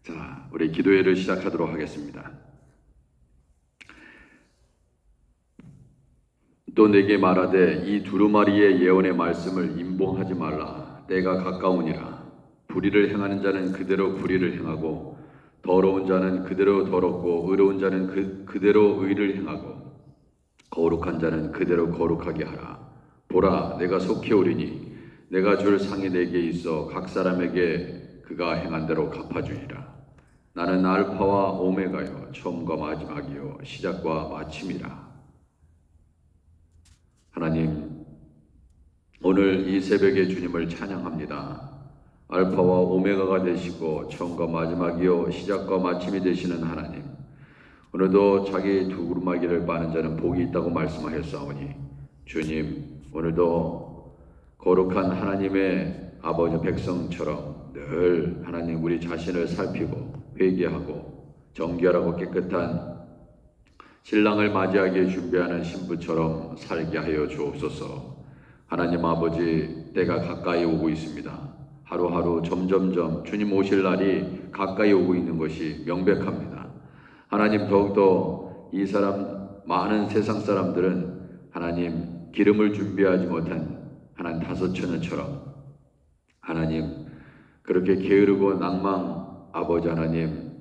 자, 우리 기도회를 시작하도록 하겠습니다. 또 내게 말하되 이 두루마리의 예언의 말씀을 임봉하지 말라. 때가 가까우니라. 불의를 행하는 자는 그대로 불의를 행하고 더러운 자는 그대로 더럽고 의로운 자는 그대로 의를 행하고 거룩한 자는 그대로 거룩하게 하라. 보라, 내가 속히 오리니 내가 줄 상이 내게 있어 각 사람에게 그가 행한 대로 갚아주리라. 나는 알파와 오메가요 처음과 마지막이요 시작과 마침이라. 하나님, 오늘 이 새벽에 주님을 찬양합니다. 알파와 오메가가 되시고 처음과 마지막이요 시작과 마침이 되시는 하나님, 오늘도 자기 두루마기를 빠는 자는 복이 있다고 말씀하셨사오니 주님, 오늘도 거룩한 하나님의 아버지 백성처럼 늘 하나님 우리 자신을 살피고 회개하고 정결하고 깨끗한 신랑을 맞이하기에 준비하는 신부처럼 살게 하여 주옵소서. 하나님 아버지, 때가 가까이 오고 있습니다. 하루하루 점점점 주님 오실 날이 가까이 오고 있는 것이 명백합니다. 하나님, 더욱더 이 많은 세상 사람들은 하나님 기름을 준비하지 못한 하나님 다섯처녀처럼 하나님 그렇게 게으르고 낭망 아버지 하나님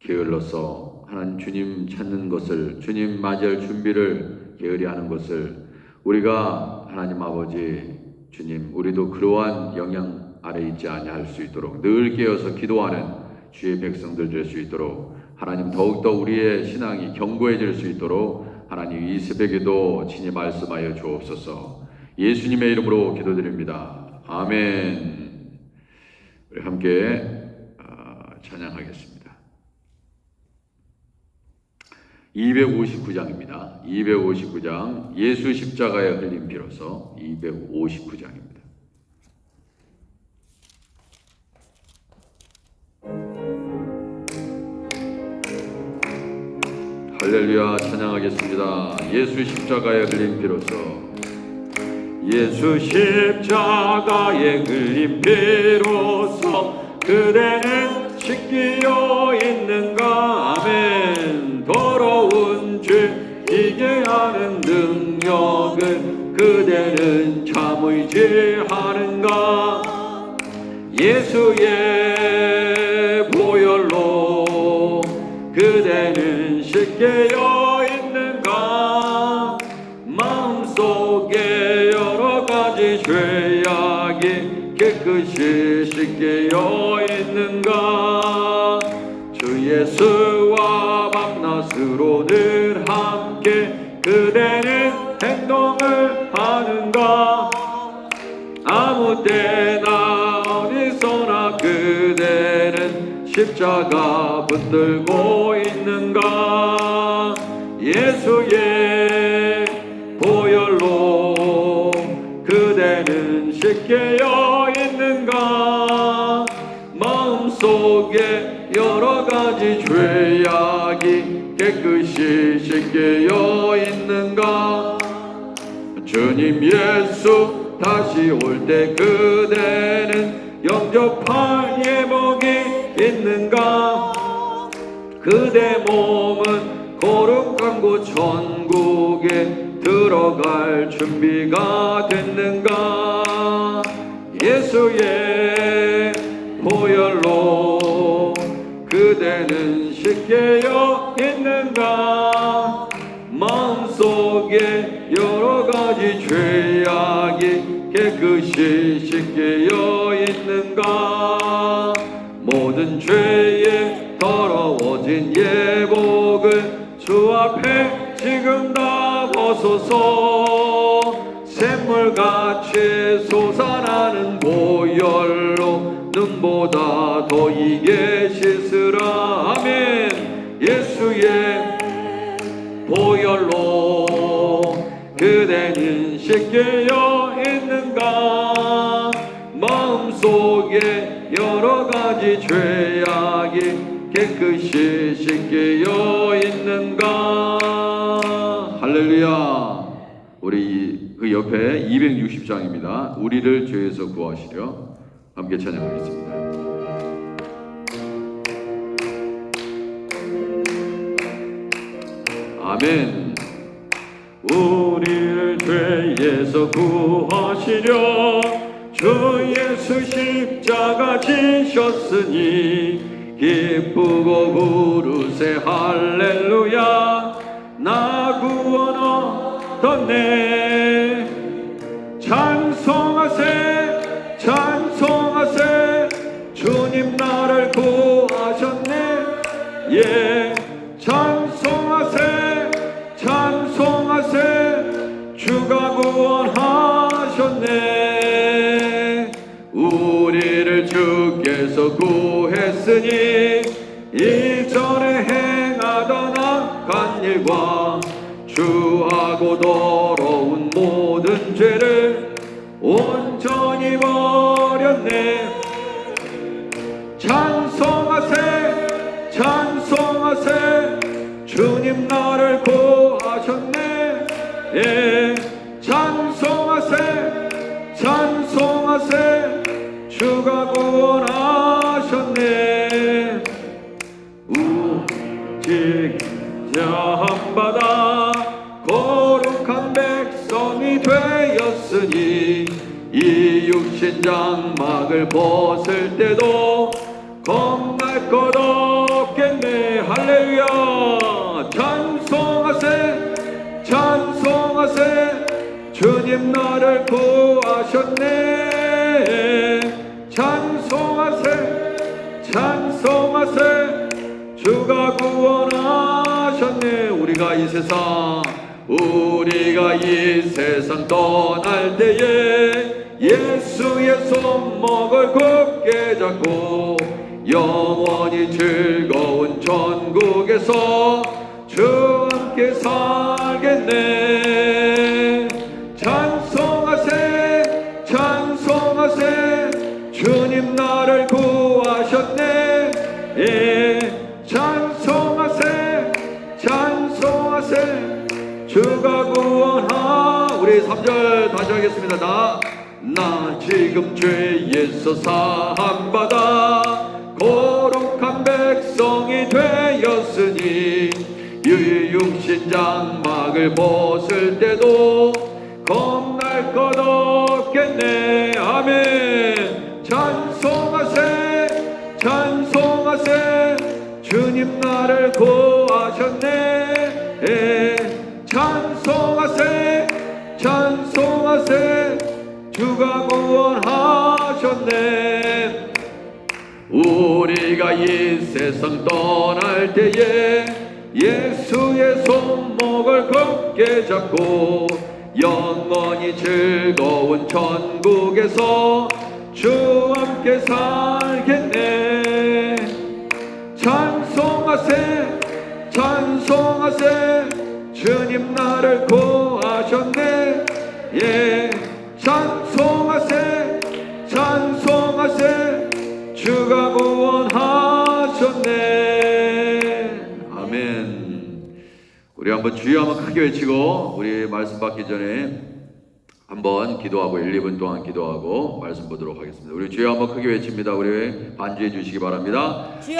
게을러서 하나님 주님 찾는 것을, 주님 맞이할 준비를 게으리하는 것을 우리가 하나님 아버지 주님, 우리도 그러한 영향 아래 있지 아니할 수 있도록 늘 깨어서 기도하는 주의 백성들 될 수 있도록 하나님 더욱더 우리의 신앙이 견고해질 수 있도록 하나님 이 새벽에도 친히 말씀하여 주옵소서. 예수님의 이름으로 기도드립니다. 아멘. 우리 함께 찬양하겠습니다. 259장입니다. 259장 예수 십자가에 흘린 피로서 259장입니다. 할렐루야, 찬양하겠습니다. 예수 십자가에 흘린 피로서 예수 십자가에 흘린 피로서 그대는 씻기어 있는가. 아멘. 더러운 죄 이게 하는 능력은 그대는 참 의지하는가. 예수의 보혈로 그대는 씻기어 있는가. 마음속에 여러 가지 죄악이 깨끗이 씻기어 있는가. 주 예수와 밤낮으로 늘 함께 그대는 행동을 하는가. 아무 때나 어디서나 그대는 십자가 붙들고 있는가. 예수의 보혈로 그대는 씻겨져 있는가. 마음속에 여러 가지 죄악이 깨끗이 씻겨져 있는가. 주님 예수 다시 올 때 그대는 영접할 예복이 있는가. 그대 몸은 거룩한 곳 천국에 들어갈 준비가 됐는가. 예수의 보혈로 그대는 씻겨져 있는가. 마음속에 여러 가지 죄악이 깨끗이 씻겨져 있는가. 모든 죄에 더러워진 예복을 주 앞에 지금 다 벗어서 샘물같이 솟아나는 보혈로 눈보다 더 이게 씻으라. 아멘. 예수의 보혈로 그대는 씻겨져 있는가. 마음속에 여러 가지 죄악이 깨끗이 씻겨져 있는가. 할렐루야. 우리 그 옆에 260장입니다. 우리를 죄에서 구하시려 함께 찬양하겠습니다. 아멘. 우리를 죄에서 구하시려 주 예수 십자가 지셨으니 기쁘고 부르세 할렐루야. 나 구원 얻었네. 찬송하세 찬송하세 주님 나를 구하셨네. 예, 찬송하세 찬송하세 주가 구원하셨네. 우리를 주께서 구했으니 이전에 행하던 악한 일과 주하고 더러운 모든 죄를 온전히 버렸네. 찬송하세 찬송하세 주님 나를 구하셨네. 예, 찬송하세 찬송하세 주가 구원하셨네. 오직 자한바다 거룩한 백성이 되었으니 이 육신 장막을 벗을 때도 겁날 것 없겠네. 할렐루야. 찬송하세 찬송하세 주님 나를 구하셨네. 찬송하세 찬송하세 주가 구원하셨네. 우리가 이 세상 떠날 때에 예수의 손목을 굳게 잡고 영원히 즐거운 천국에서 주와 함께 살겠네. 찬송하세 찬송하세 주님 나를 구하셨네. 예, 찬송하세 찬송하세 주가 우리 3절 다시 하겠습니다. 나 지금 죄에서 사함받아 거룩한 백성이 되었으니 이 육신 장막을 벗을 때도 겁날 것 없겠네. 아멘. 찬송하세 찬송하세 주님 나를 구하셨네. 예, 찬송하세 찬송하세 주가 구원하셨네. 우리가 이 세상 떠날 때에 예수의 손목을 굳게 잡고 영원히 즐거운 천국에서 주와 함께 살겠네. 찬송하세 찬송하세 주님 나를 구하셨네. 예, 찬송하세 찬송하세 주가 구원하셨네. 아멘. 우리 한번 주여 한번 크게 외치고 우리 말씀 받기 전에 한번 기도하고 1, 2분 동안 기도하고 말씀 보도록 하겠습니다. 우리 주여 한번 크게 외칩니다. 우리 반주해 주시기 바랍니다. 주여!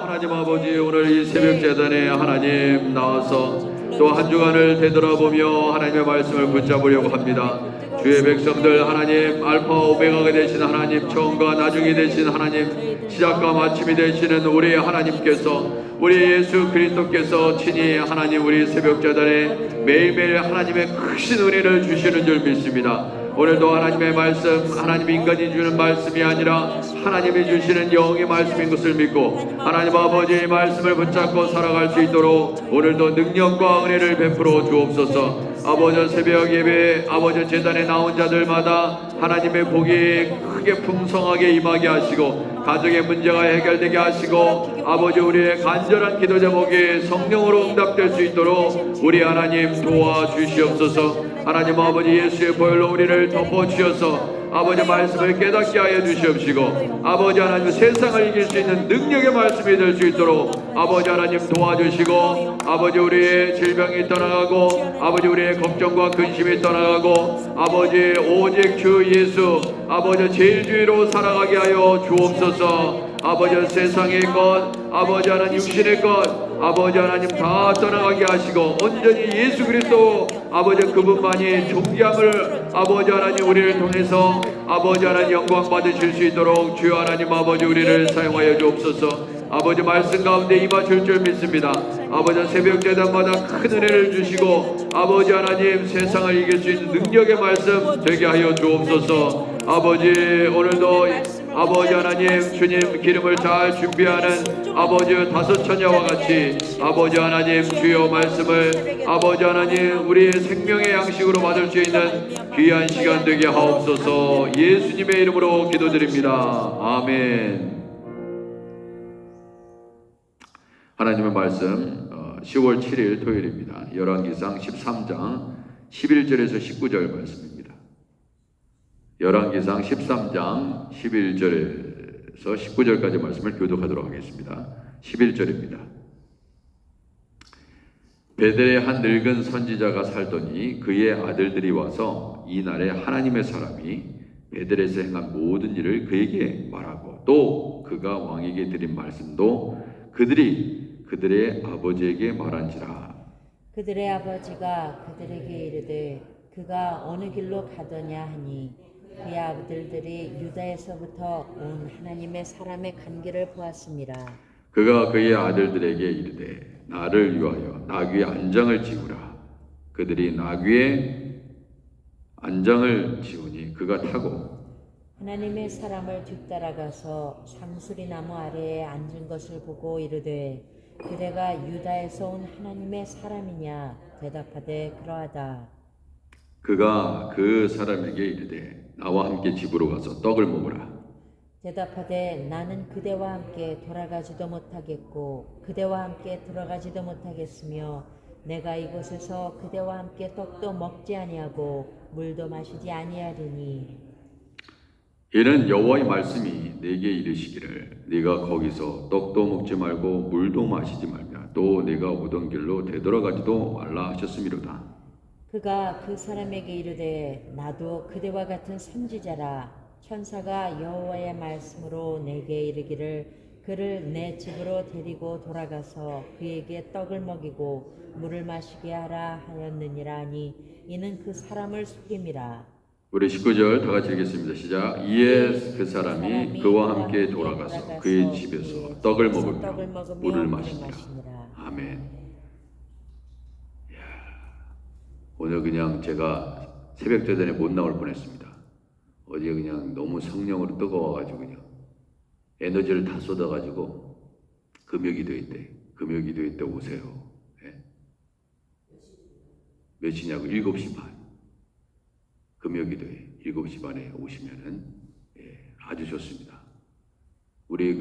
하나님 아버지, 오늘 이 새벽 제단에 하나님 나와서 또 한 주간을 되돌아보며 하나님의 말씀을 붙잡으려고 합니다. 주의 백성들 하나님, 알파와 오메가가 되신 하나님, 처음과 나중이 되신 하나님, 시작과 마침이 되시는 우리 하나님께서, 우리 예수 그리스도께서 친히 하나님 우리 새벽 제단에 매일매일 하나님의 크신 은혜를 주시는 줄 믿습니다. 오늘도 하나님의 말씀, 하나님 인간이 주는 말씀이 아니라 하나님이 주시는 영의 말씀인 것을 믿고 하나님 아버지의 말씀을 붙잡고 살아갈 수 있도록 오늘도 능력과 은혜를 베풀어 주옵소서. 아버지 새벽 예배, 아버지 제단에 나온 자들마다 하나님의 복이 크게 풍성하게 임하게 하시고 가정의 문제가 해결되게 하시고 아버지 우리의 간절한 기도 제목이 성령으로 응답될 수 있도록 우리 하나님 도와주시옵소서. 하나님 아버지 예수의 보혈로 우리를 덮어주셔서 아버지 말씀을 깨닫게 하여 주시옵시고 아버지 하나님 세상을 이길 수 있는 능력의 말씀이 될 수 있도록 아버지 하나님 도와주시고 아버지 우리의 질병이 떠나가고 아버지 우리의 걱정과 근심이 떠나가고 아버지 오직 주 예수 아버지 제일 주의로 살아가게 하여 주옵소서. 아버지 세상의 것, 아버지 하나님 육신의 것, 아버지 하나님 다 떠나가게 하시고 온전히 예수 그리스도 아버지 그분만이 존귀함을 아버지 하나님 우리를 통해서 아버지 하나님 영광 받으실 수 있도록 주여 하나님 아버지 우리를 사용하여 주옵소서. 아버지 말씀 가운데 임하실 줄 믿습니다. 아버지 새벽 제단마다 큰 은혜를 주시고 아버지 하나님 세상을 이길 수 있는 능력의 말씀 되게 하여 주옵소서. 아버지 오늘도 아버지 하나님 주님 기름을 잘 준비하는 아버지 다섯 처녀와 같이 아버지 하나님 주여 말씀을 아버지 하나님 우리의 생명의 양식으로 받을 수 있는 귀한 시간 되게 하옵소서. 예수님의 이름으로 기도드립니다. 아멘. 하나님의 말씀 10월 7일 토요일입니다. 열왕기상 13장 11절에서 19절 말씀입니다. 열왕기상 13장 11절에서 19절까지 말씀을 교독하도록 하겠습니다. 11절입니다. 베델에 한 늙은 선지자가 살더니 그의 아들들이 와서 이날에 하나님의 사람이 베델에서 행한 모든 일을 그에게 말하고 또 그가 왕에게 드린 말씀도 그들의 아버지에게 말한지라. 그들의 아버지가 그들에게 이르되 그가 어느 길로 가더냐 하니 그의 아들들이 유다에서부터 온 하나님의 사람의 간 길을 보았습니다. 그가 그의 아들들에게 이르되 나를 위하여 나귀의 안장을 지우라. 그들이 나귀의 안장을 지우니 그가 타고 하나님의 사람을 뒤따라가서 상수리 나무 아래에 앉은 것을 보고 이르되 그대가 유다에서 온 하나님의 사람이냐 대답하되 그러하다. 그가 그 사람에게 이르되 나와 함께 집으로 가서 떡을 먹으라. 대답하되 나는 그대와 함께 돌아가지도 못하겠고 그대와 함께 들어가지도 못하겠으며 내가 이곳에서 그대와 함께 떡도 먹지 아니하고 물도 마시지 아니하리니 이는 여호와의 말씀이 내게 이르시기를 네가 거기서 떡도 먹지 말고 물도 마시지 말며 또 네가 오던 길로 되돌아가지도 말라 하셨음이로다. 그가 그 사람에게 이르되 나도 그대와 같은 선지자라. 천사가 여호와의 말씀으로 내게 이르기를 그를 내 집으로 데리고 돌아가서 그에게 떡을 먹이고 물을 마시게 하라 하였느니라 하니 이는 그 사람을 속임이라. 우리 19절 다 같이 읽겠습니다. 시작. 이에 그 사람이 그와 함께 돌아가서 그의 집에서 떡을 먹으며 물을 마시니라. 아멘. 오늘 그냥 제가 새벽 제단에 못 나올 뻔했습니다. 어제 그냥 너무 성령으로 뜨거워가지고 그냥 에너지를 다 쏟아가지고 금요기도회 때 오세요. 네. 몇 시냐고 7시 반. 금요기도회 7시 반에 오시면은 아주 좋습니다. 우리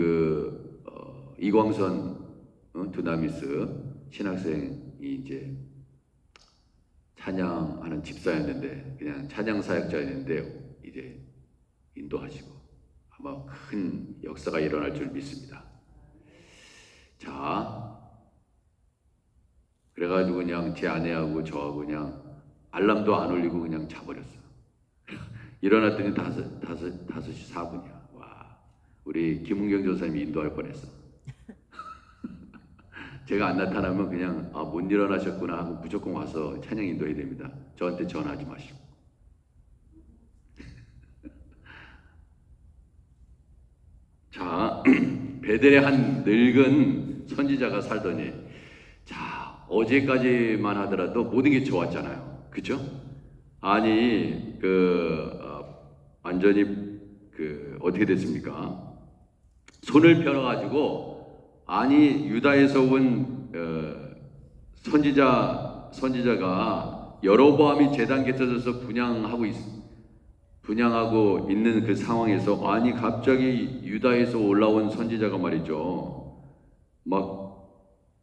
이광선 드나미스 신학생이 이제 찬양하는 집사였는데 그냥 찬양 사역자였는데 이제 인도하시고 아마 큰 역사가 일어날 줄 믿습니다. 자, 그래가지고 그냥 제 아내하고 저하고 그냥 알람도 안 울리고 그냥 자버렸어. 일어났더니 5시 4분이야. 와, 우리 김은경 조사님이 인도할 뻔했어. 제가 안 나타나면 그냥 못 일어나셨구나 하고 무조건 와서 찬양 인도해야 됩니다. 저한테 전화하지 마시고. 자, 베델에 한 늙은 선지자가 살더니 자, 어제까지만 하더라도 모든 게 좋았잖아요. 그죠? 아니 완전히 어떻게 됐습니까? 손을 펴가지고 아니 유다에서 온 선지자가 여로보암이 제단 곁에 서서 분향하고 있는 그 상황에서 아니 갑자기 유다에서 올라온 선지자가 말이죠. 막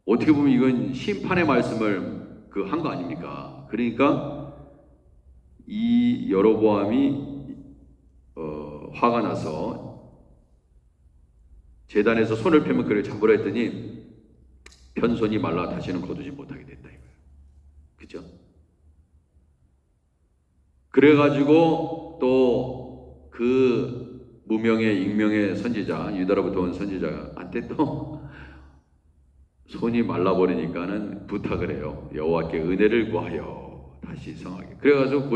어떻게 보면 이건 심판의 말씀을 한 거 아닙니까? 그러니까 이 여로보암이 화가 나서 제단에서 손을 펴면 그를 잡으라 했더니 편손이 말라 다시는 거두지 못하게 됐다 이거예요. 그죠? 그래가지고 또 그 무명의 익명의 선지자, 유다로부터 온 선지자한테 또 손이 말라버리니까는 부탁을 해요. 여호와께 은혜를 구하여 다시 성하게. 그래가지고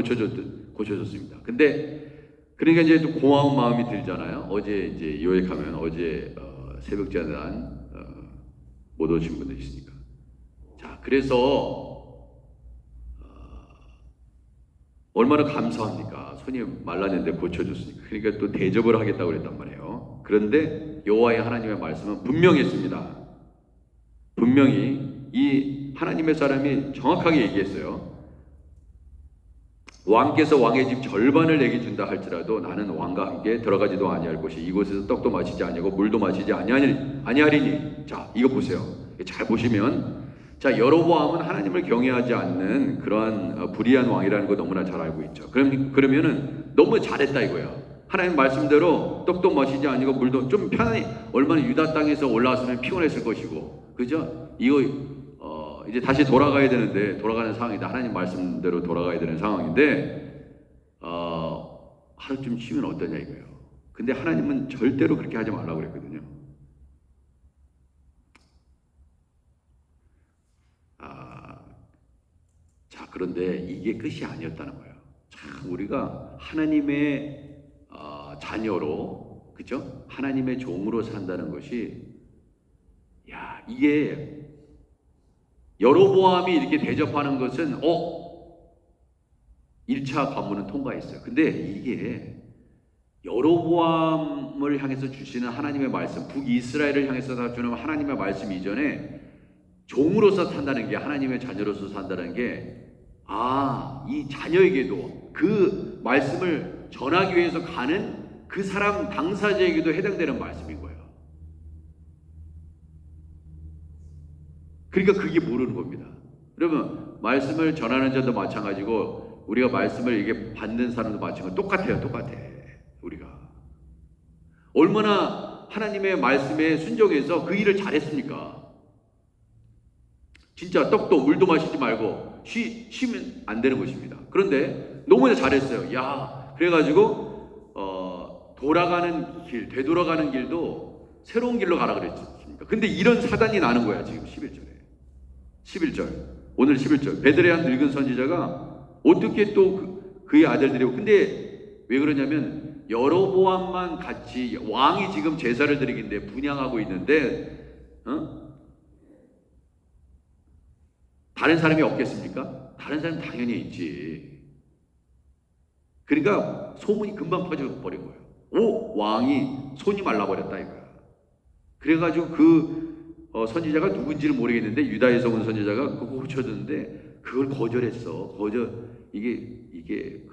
고쳐줬습니다. 근데 그러니까 이제 또 고마운 마음이 들잖아요. 어제 이제 요약하면 어제 새벽 재단 못 오신 분들 있으니까. 자, 그래서 얼마나 감사합니까? 손이 말랐는데 고쳐줬으니까. 그러니까 또 대접을 하겠다고 그랬단 말이에요. 그런데 여호와의 하나님의 말씀은 분명했습니다. 분명히 이 하나님의 사람이 정확하게 얘기했어요. 왕께서 왕의 집 절반을 내게 준다 할지라도 나는 왕과 함께 들어가지도 아니할 것이 이곳에서 떡도 마시지 아니하고 물도 마시지 아니하리니. 자, 이거 보세요. 잘 보시면, 자, 여로보암은 하나님을 경외하지 않는 그러한 불의한 왕이라는 거 너무나 잘 알고 있죠. 그러면은 너무 잘했다 이거야. 하나님 말씀대로 떡도 마시지 아니고 물도 좀 편안히, 얼마나 유다 땅에서 올라왔으면 피곤했을 것이고, 그죠? 이거 이제 다시 돌아가야 되는데, 돌아가는 상황인데, 하나님 말씀대로 돌아가야 되는 상황인데, 하루쯤 쉬면 어떠냐 이거예요. 근데 하나님은 절대로 그렇게 하지 말라고 그랬거든요. 자, 그런데 이게 끝이 아니었다는 거예요. 참, 우리가 하나님의 자녀로, 그죠? 하나님의 종으로 산다는 것이, 야, 이게 여로보암이 이렇게 대접하는 것은 1차 관문은 통과했어요. 근데 이게 여로보암을 향해서 주시는 하나님의 말씀, 북이스라엘을 향해서 주는 하나님의 말씀 이전에 종으로서 산다는 게, 하나님의 자녀로서 산다는 게, 이 자녀에게도 그 말씀을 전하기 위해서 가는 그 사람 당사자에게도 해당되는 말씀인 거예요. 그러니까 그게 모르는 겁니다. 그러면 말씀을 전하는 자도 마찬가지고 우리가 말씀을 이게 받는 사람도 마찬가지고 똑같아. 우리가 얼마나 하나님의 말씀에 순종해서 그 일을 잘했습니까? 진짜 떡도 물도 마시지 말고 쉬면 안 되는 것입니다. 그런데 너무나 잘했어요. 야, 그래가지고 돌아가는 길, 되돌아가는 길도 새로운 길로 가라 그랬습니까? 근데 이런 사단이 나는 거야 지금 11절 오늘 11절 베들레헴 늙은 선지자가 어떻게 또 그의 아들들이, 근데 왜 그러냐면 여로보암만 같이 왕이 지금 제사를 드리긴데 분향하고 있는데 다른 사람이 없겠습니까? 다른 사람 당연히 있지. 그러니까 소문이 금방 퍼져버린 거예요. 왕이 손이 말라버렸다 이거야. 그래가지고 선지자가 누군지를 모르겠는데 유다에서 온 선지자가 그거 고쳐줬는데 그걸 거절했어. 이게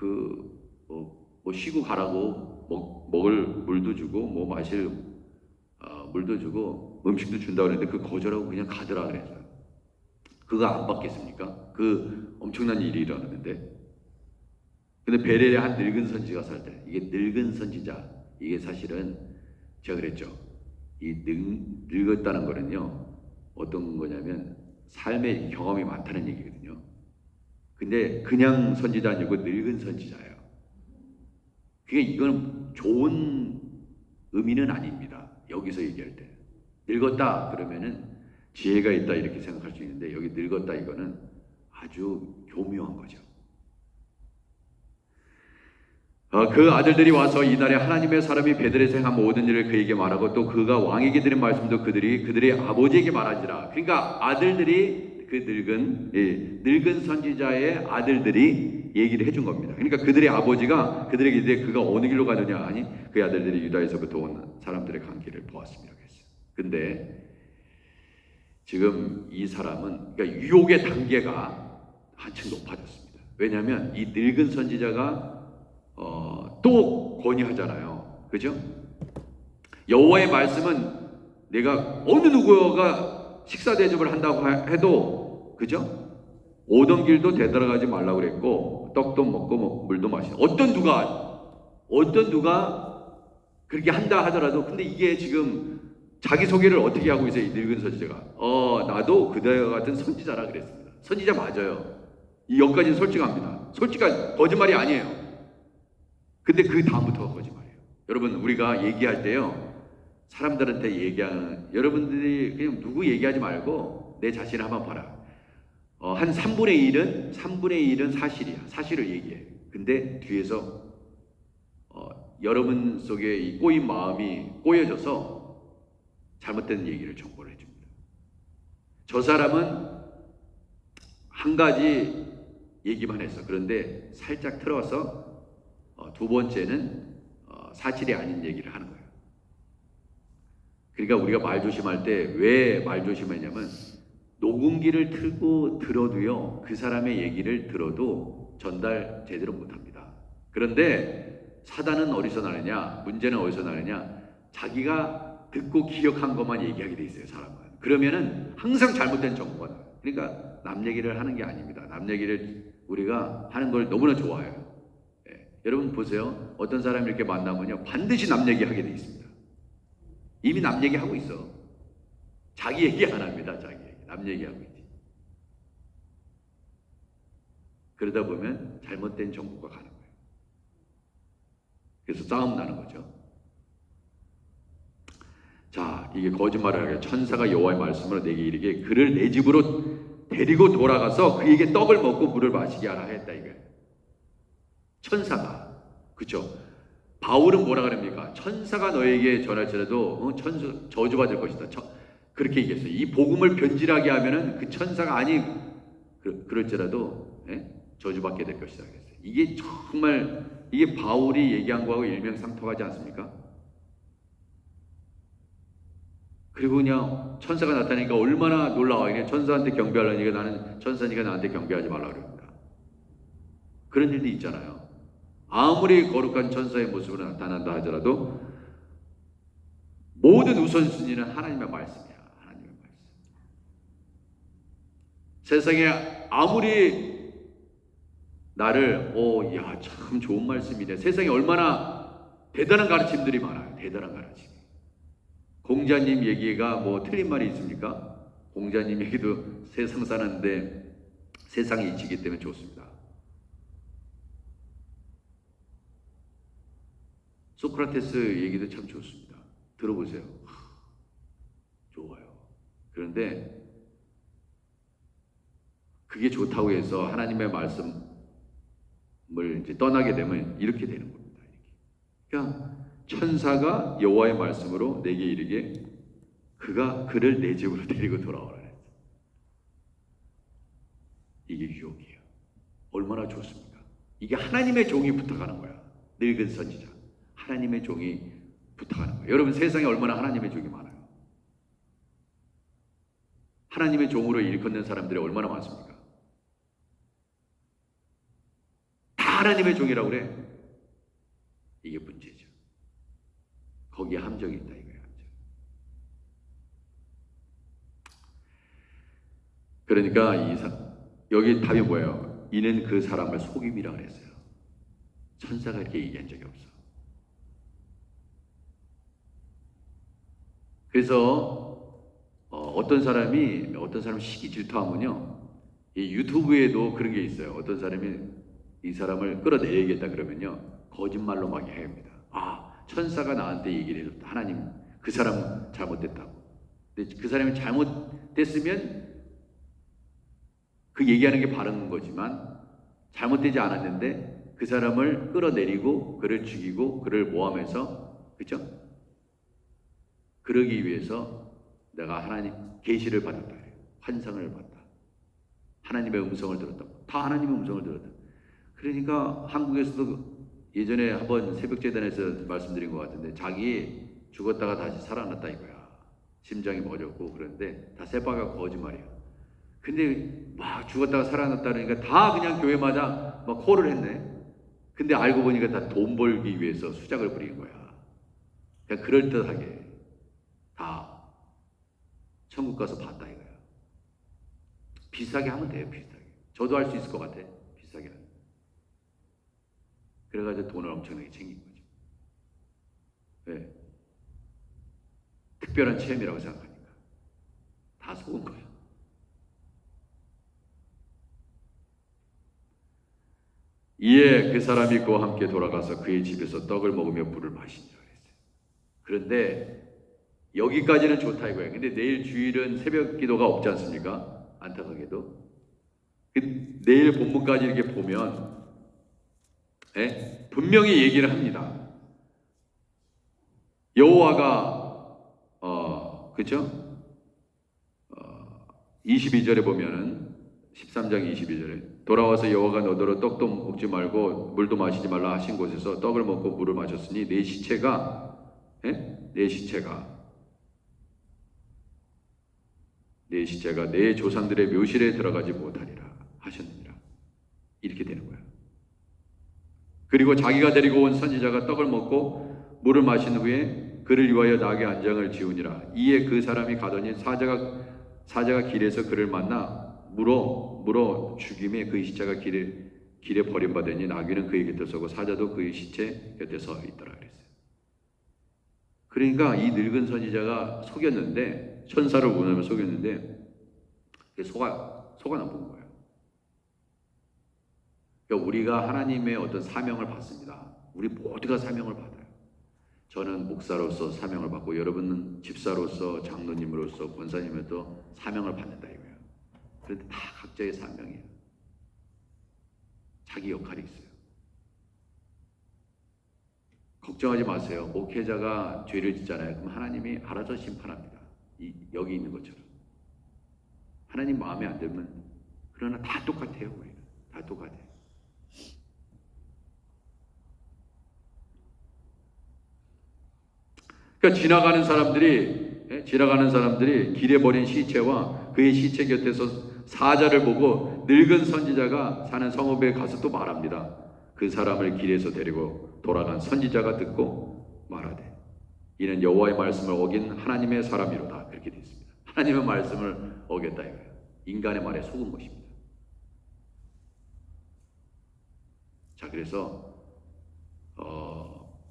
뭐 쉬고 가라고 먹을 물도 주고 뭐 마실 물도 주고 음식도 준다고 그랬는데 그 거절하고 그냥 가더라 그랬어요. 그거 안 받겠습니까? 그 엄청난 일이 일어나는데. 근데 베델레 한 늙은 선지가 살 때, 이게 늙은 선지자, 이게 사실은 제가 그랬죠. 이 늙었다는 거는요, 어떤 거냐면 삶의 경험이 많다는 얘기거든요. 근데 그냥 선지자 아니고 늙은 선지자예요. 그게 이건 좋은 의미는 아닙니다. 여기서 얘기할 때 늙었다 그러면은 지혜가 있다 이렇게 생각할 수 있는데, 여기 늙었다 이거는 아주 교묘한 거죠. 그 아들들이 와서 이날에 하나님의 사람이 베들레헴에 행한 모든 일을 그에게 말하고 또 그가 왕에게 드린 말씀도 그들의 아버지에게 말하지라. 그러니까 아들들이 그 늙은 선지자의 아들들이 얘기를 해준 겁니다. 그러니까 그들의 아버지가 그들에게 이제 그가 어느 길로 가느냐 하니 그 아들들이 유다에서부터 온 사람들의 관계를 보았습니다. 근데 지금 이 사람은, 그러니까 유혹의 단계가 한층 높아졌습니다. 왜냐하면 이 늙은 선지자가 또 건의하잖아요. 그죠? 여호와의 말씀은 내가 어느 누구가 식사 대접을 한다고 해도, 그죠? 오던 길도 되돌아가지 말라고 그랬고 떡도 먹고 물도 마시고, 어떤 누가 그렇게 한다 하더라도, 근데 이게 지금 자기 소개를 어떻게 하고 있어요? 이 늙은 선지자가 나도 그대와 같은 선지자라 그랬습니다. 선지자 맞아요. 이 여기까지는 솔직합니다. 솔직한 거짓말이 아니에요. 근데 그 다음부터가 거짓말이에요. 여러분, 우리가 얘기할 때요, 사람들한테 얘기하는, 여러분들이 그냥 누구 얘기하지 말고 내 자신을 한번 봐라. 한 3분의 1은 사실이야. 사실을 얘기해. 근데 뒤에서 여러분 속에 이 꼬인 마음이 꼬여져서 잘못된 얘기를 정보를 해줍니다. 저 사람은 한 가지 얘기만 했어. 그런데 살짝 틀어서 두 번째는 사실이 아닌 얘기를 하는 거예요. 그러니까 우리가 말 조심할 때 왜 말 조심하냐면, 녹음기를 틀고 들어도요, 그 사람의 얘기를 들어도 전달 제대로 못합니다. 그런데 사단은 어디서 나느냐, 문제는 어디서 나느냐, 자기가 듣고 기억한 것만 얘기하게 돼 있어요, 사람은. 그러면은 항상 잘못된 정보가 나와요. 그러니까 남 얘기를 하는 게 아닙니다. 남 얘기를 우리가 하는 걸 너무나 좋아해요. 예. 여러분 보세요. 어떤 사람이 이렇게 만나면요, 반드시 남 얘기하게 돼 있습니다. 이미 남 얘기하고 있어. 자기 얘기 안 합니다. 자기 얘기. 남 얘기하고 있지. 그러다 보면 잘못된 정보가 가는 거예요. 그래서 싸움 나는 거죠. 자, 이게 거짓말을 하게, 천사가 여호와의 말씀으로 내게 이르게 그를 내 집으로 데리고 돌아가서 그에게 떡을 먹고 물을 마시게 하라 했다, 이거예요. 천사가. 그렇죠? 바울은 뭐라 그럽니까? 천사가 너에게 전할지라도 저주받을 것이다. 그렇게 얘기했어요. 이 복음을 변질하게 하면은 그 천사가 아니 그럴지라도 저주받게 될 것이다. 그랬어요. 이게 정말, 이게 바울이 얘기한 거하고 일명상통하지 않습니까? 그리고 그냥 천사가 나타나니까 얼마나 놀라워요. 그냥 천사한테 경배하려니까 나는 천사니까 나한테 경배하지 말라 그럽니다. 그런 일도 있잖아요. 아무리 거룩한 천사의 모습으로 나타난다 하더라도 모든 우선순위는 하나님의 말씀이야. 하나님의 말씀. 세상에 아무리 나를 야, 참 좋은 말씀이네. 세상에 얼마나 대단한 가르침들이 많아요. 대단한 가르침. 공자님 얘기가 뭐 틀린 말이 있습니까? 공자님 얘기도 세상 사는데 세상이 이치기 때문에 좋습니다. 소크라테스 얘기도 참 좋습니다. 들어보세요. 좋아요. 그런데 그게 좋다고 해서 하나님의 말씀을 이제 떠나게 되면 이렇게 되는 겁니다. 그러니까 천사가 여호와의 말씀으로 내게 이르게 그를 내 집으로 데리고 돌아오라 했어요. 이게 유혹이에요. 얼마나 좋습니까? 이게 하나님의 종이 부탁하는 거야. 늙은 선지자. 하나님의 종이 부탁하는 거예요. 여러분, 세상에 얼마나 하나님의 종이 많아요. 하나님의 종으로 일컫는 사람들이 얼마나 많습니까? 다 하나님의 종이라고 그래. 이게 문제죠. 거기에 함정이 있다 이거예요. 함정. 그러니까 여기 답이 뭐예요? 이는 그 사람을 속임이라 그랬어요. 천사가 이렇게 얘기한 적이 없어. 그래서 어떤 사람이 시기 질투하면요, 이 유튜브에도 그런 게 있어요. 어떤 사람이 이 사람을 끌어내야겠다 그러면요, 거짓말로 막 해옵니다. 천사가 나한테 얘기를 해줬다. 하나님, 그 사람 잘못됐다고. 근데 그 사람이 잘못됐으면 그 얘기하는 게 바른 거지만 잘못되지 않았는데 그 사람을 끌어내리고 그를 죽이고 그를 모함해서, 그렇죠? 그러기 위해서 내가 하나님 계시를 받았다. 환상을 받다. 하나님의 음성을 들었다고. 다 하나님의 음성을 들었다. 그러니까 한국에서도 예전에 한번 새벽재단에서 말씀드린 것 같은데, 자기 죽었다가 다시 살아났다 이거야. 심장이 멎었고. 그런데 다 새빠가 거짓말이야. 근데 막 죽었다가 살아났다니까 다 그냥 교회마다 막 콜을 했네. 근데 알고 보니까 다 돈 벌기 위해서 수작을 부리는 거야. 그냥 그럴듯하게 다 천국 가서 봤다 이거야. 비슷하게 하면 돼요. 비슷하게. 저도 할 수 있을 것 같아. 비슷하게 하면. 그래가지고 돈을 엄청나게 챙긴 거죠. 왜? 특별한 체험이라고 생각하니까. 다 속은 거야. 이에 그 사람이 그와 함께 돌아가서 그의 집에서 떡을 먹으며 물을 마시니라. 그런데 여기까지는 좋다 이거예요. 근데 내일 주일은 새벽 기도가 없지 않습니까? 안타깝게도. 내일 본문까지 이렇게 보면 분명히 얘기를 합니다. 여호와가 그죠? 22절에 보면은 13장 22절에 돌아와서 여호와가 너더러 떡도 먹지 말고 물도 마시지 말라 하신 곳에서 떡을 먹고 물을 마셨으니 내 시체가 내 조상들의 묘실에 들어가지 못하리라 하셨느니라. 이렇게 되는 거예요. 그리고 자기가 데리고 온 선지자가 떡을 먹고 물을 마신 후에 그를 위하여 낙의 안장을 지우니라. 이에 그 사람이 가더니 사자가 길에서 그를 만나 물어 죽임에 그의 시체가 길에 버림받으니 나귀는 그의 곁에 서고 사자도 그의 시체 곁에 서 있더라 그랬어요. 그러니까 이 늙은 선지자가 속였는데, 천사를 원하며 속였는데 속아 넘은 거예요. 그러니까 우리가 하나님의 어떤 사명을 받습니다. 우리 모두가 사명을 받아요. 저는 목사로서 사명을 받고 여러분은 집사로서 장로님으로서 권사님으로서 사명을 받는다 이거예요. 그런데 다 각자의 사명이에요. 자기 역할이 있어요. 걱정하지 마세요. 목회자가 죄를 짓잖아요. 그럼 하나님이 알아서 심판합니다. 여기 있는 것처럼. 하나님 마음에 안 들면, 그러나 다 똑같아요. 우리는 다 똑같아요. 그러니까 지나가는 사람들이 길에 버린 시체와 그의 시체 곁에서 사자를 보고 늙은 선지자가 사는 성읍에 가서 또 말합니다. 그 사람을 길에서 데리고 돌아간 선지자가 듣고 말하되 이는 여호와의 말씀을 어긴 하나님의 사람이로다. 그렇게 되어 있습니다. 하나님의 말씀을 어겼다 이거예요. 인간의 말에 속은 것입니다. 자, 그래서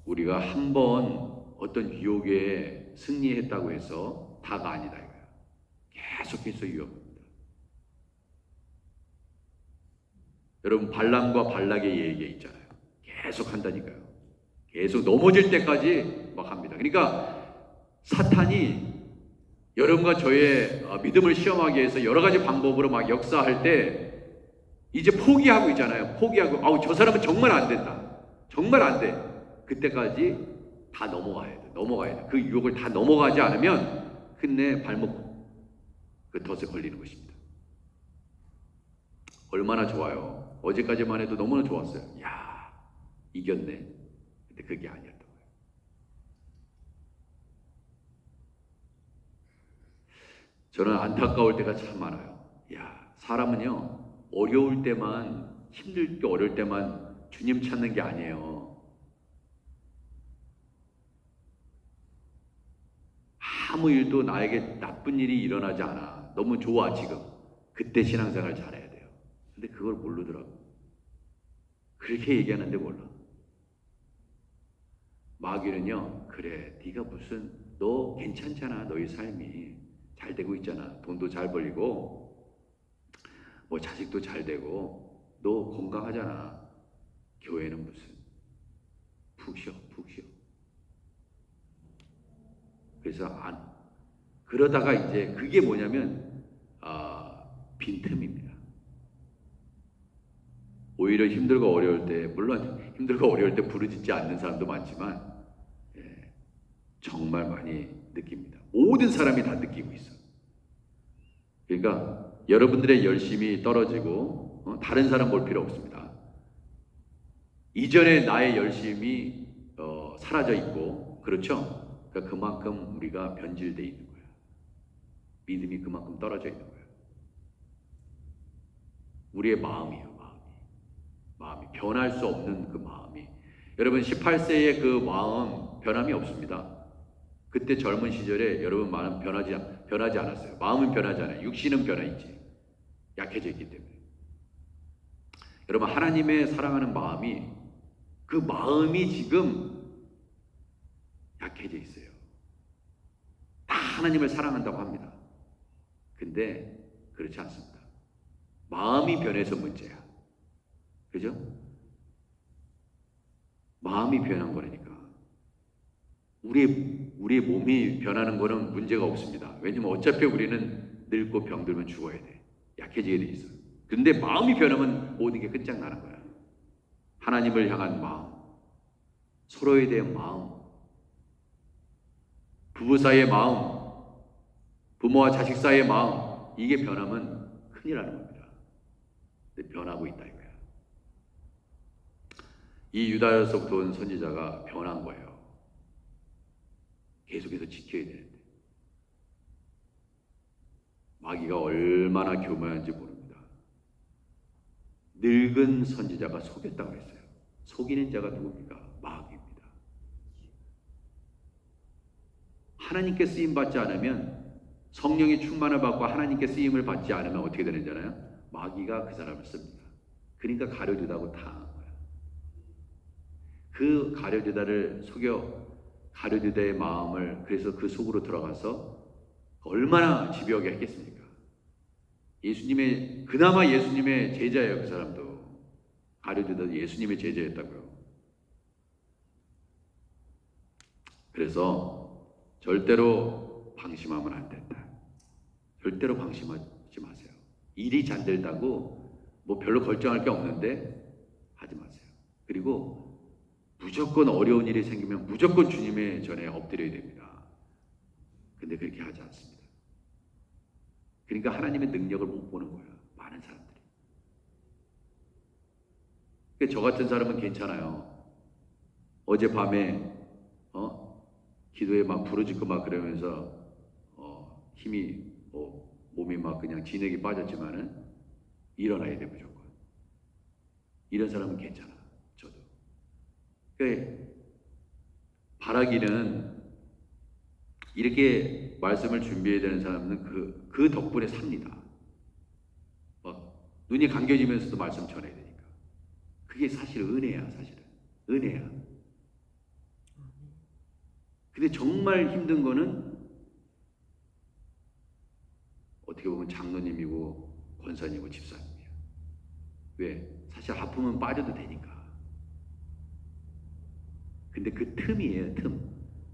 우리가 한번 어떤 유혹에 승리했다고 해서 다가 아니다 이거예요. 계속해서 유혹합니다. 여러분 발람과 발락의 얘기 있잖아요. 계속 한다니까요. 계속 넘어질 때까지 막 합니다. 그러니까 사탄이 여러분과 저의 믿음을 시험하기 위해서 여러 가지 방법으로 막 역사할 때 이제 포기하고 있잖아요. 포기하고 저 사람은 정말 안 된다. 정말 안 돼. 그때까지 다 넘어가야 돼. 그 유혹을 다 넘어가지 않으면 끝내 발목 그 덫에 걸리는 것입니다. 얼마나 좋아요. 어제까지만 해도 너무나 좋았어요. 야, 이겼네. 근데 그게 아니었던 거예요. 저는 안타까울 때가 참 많아요. 야, 사람은요 어려울 때만, 힘들 때, 어려울 때만 주님 찾는 게 아니에요. 아무 일도 나에게 나쁜 일이 일어나지 않아. 너무 좋아 지금. 그때 신앙생활 잘해야 돼요. 근데 그걸 모르더라고. 그렇게 얘기하는데 몰라. 마귀는요, 그래, 네가 무슨, 너 괜찮잖아. 너의 삶이 잘 되고 있잖아. 돈도 잘 벌리고 뭐 자식도 잘 되고 너 건강하잖아. 교회는 무슨, 푹 쉬어. 그래서 그러다가 이제 그게 뭐냐면 빈틈입니다. 오히려 힘들고 어려울 때, 물론 힘들고 어려울 때 부르짖지 않는 사람도 많지만 정말 많이 느낍니다. 모든 사람이 다 느끼고 있어요. 그러니까 여러분들의 열심이 떨어지고 다른 사람 볼 필요 없습니다. 이전에 나의 열심이 사라져 있고, 그렇죠? 그러니까 그만큼 우리가 변질되어 있는 거예요. 믿음이 그만큼 떨어져 있는 거예요. 우리의 마음이에요. 마음이 변할 수 없는 그 마음이. 여러분 18세의 그 마음 변함이 없습니다. 그때 젊은 시절에 여러분 마음 변하지 않았어요. 마음은 변하지 않아요. 육신은 변화있지. 약해져 있기 때문에. 여러분 하나님의 사랑하는 마음이, 그 마음이 지금 약해져 있어요. 다 하나님을 사랑한다고 합니다. 근데 그렇지 않습니다. 마음이 변해서 문제야. 그죠? 마음이 변한 거라니까. 우리의 우리 몸이 변하는 거는 문제가 없습니다. 왜냐면 어차피 우리는 늙고 병들면 죽어야 돼. 약해지게 돼 있어. 근데 마음이 변하면 모든 게 끝장나는 거야. 하나님을 향한 마음, 서로에 대한 마음, 부부 사이의 마음, 부모와 자식 사이의 마음, 이게 변하면 큰일 나는 겁니다. 근데 변하고 있다 이거야. 이 유다에서부터 온 선지자가 변한 거예요. 계속해서 지켜야 되는데 마귀가 얼마나 교묘한지 모릅니다. 늙은 선지자가 속였다고 했어요. 속이는 자가 누굽니까? 마귀입니다. 하나님께 쓰임 받지 않으면, 성령의 충만을 받고 하나님께 쓰임을 받지 않으면 어떻게 되는지 알아요? 마귀가 그 사람을 씁니다. 그러니까 가룟유다고 당한 거야. 그 가룟유다를 속여 가룟유다의 마음을, 그래서 그 속으로 들어가서 얼마나 집요하게 했겠습니까? 그나마 예수님의 제자예요. 그 사람도 가룟유다도 예수님의 제자였다고요. 그래서 절대로 방심하면 안 된다. 절대로 방심하지 마세요. 일이 잘 된다고 뭐 별로 걱정할 게 없는데 하지 마세요. 그리고 무조건 어려운 일이 생기면 무조건 주님의 전에 엎드려야 됩니다. 근데 그렇게 하지 않습니다. 그러니까 하나님의 능력을 못 보는 거예요. 많은 사람들이. 그러니까 저 같은 사람은 괜찮아요. 어젯밤에 기도에 막 부르짖고 막 그러면서 힘이 몸이 막 그냥 진액이 빠졌지만은 일어나야 돼 무조건. 이런 사람은 괜찮아. 저도. 그러니까 바라기는 이렇게 말씀을 준비해야 되는 사람은 그 덕분에 삽니다. 눈이 감겨지면서도 말씀 전해야 되니까. 그게 사실 은혜야, 사실은. 은혜야. 근데 정말 힘든 거는 어떻게 보면 장로님이고 권사님이고 집사님이야. 왜? 사실 아프면 빠져도 되니까. 근데 그 틈이에요, 틈.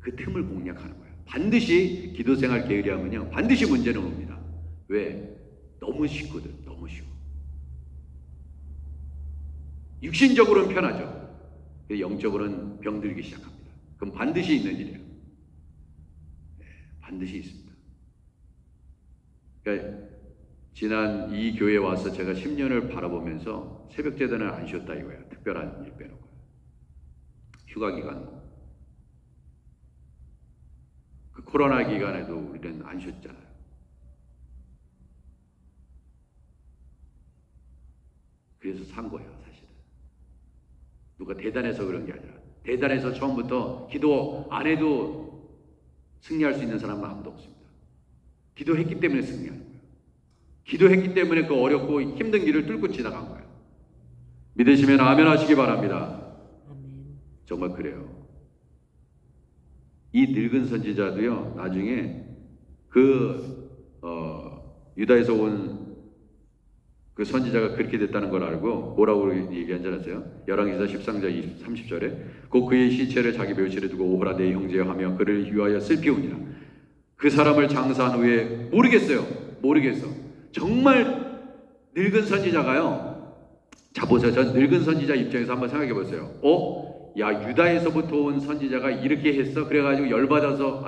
그 틈을 공략하는 거예요. 반드시 기도생활 게으리하면요, 반드시 문제는 옵니다. 왜? 너무 쉽거든, 너무 쉬워. 육신적으로는 편하죠. 영적으로는 병들기 시작합니다. 그럼 반드시 있는 일이에요. 네, 반드시 있습니다. 그러니까 지난 이 교회에 와서 제가 10년을 바라보면서 새벽 제단을 안 쉬었다 이거예요. 특별한 일 빼놓고. 휴가 기간 그 코로나 기간에도 우리는 안 쉬었잖아요. 그래서 산 거예요, 사실은. 누가 대단해서 그런 게 아니라, 대단해서 처음부터 기도 안 해도 승리할 수 있는 사람은 아무도 없습니다. 기도했기 때문에 승리하는 거예요. 기도했기 때문에 그 어렵고 힘든 길을 뚫고 지나간 거예요. 믿으시면 아멘 하시기 바랍니다. 아멘. 정말 그래요. 이 늙은 선지자도요, 나중에 유다에서 온 그 선지자가 그렇게 됐다는 걸 알고 뭐라고 얘기한 줄 아세요? 열왕기사 13장 30절에 곧 그의 시체를 자기 묘실에 두고 오호라 내 형제여 하며 그를 위하여 슬피우니라. 그 사람을 장사한 후에 모르겠어. 정말 늙은 선지자가요. 자 보세요. 전 늙은 선지자 입장에서 한번 생각해 보세요. 야, 유다에서부터 온 선지자가 이렇게 했어? 그래가지고 열받아서,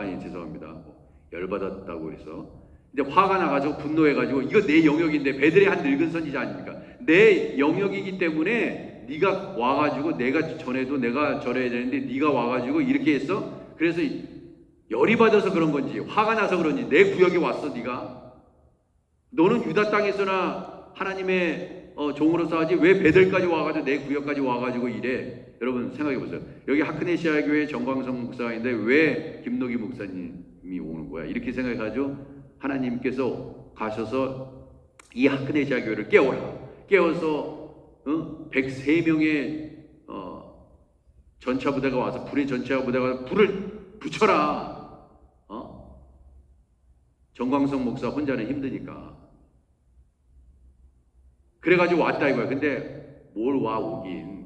열받았다고 그래서 이제 화가 나가지고 분노해가지고 이거 내 영역인데, 베들의 한 늙은 선지자 아닙니까? 내 영역이기 때문에 네가 와가지고 내가 전해도 내가 전해야 되는데 네가 와가지고 이렇게 했어? 그래서 열이 받아서 그런 건지 화가 나서 그런지 내 구역에 왔어 네가? 너는 유다 땅에서나 하나님의 종으로서 하지 왜 베들까지 와가지고 내 구역까지 와가지고 이래? 여러분 생각해 보세요. 여기 하크네시아 교회 정광성 목사가 있는데 왜 김노기 목사님이 오는 거야? 이렇게 생각해가지고 하나님께서 가셔서 이 하크네시아 교회를 깨워서 103명의 전차 부대가 와서 불의 전차 부대가 와서 불을 붙여라. 정광성 목사 혼자는 힘드니까. 그래가지고 왔다 이거야. 근데 뭘 와 오긴.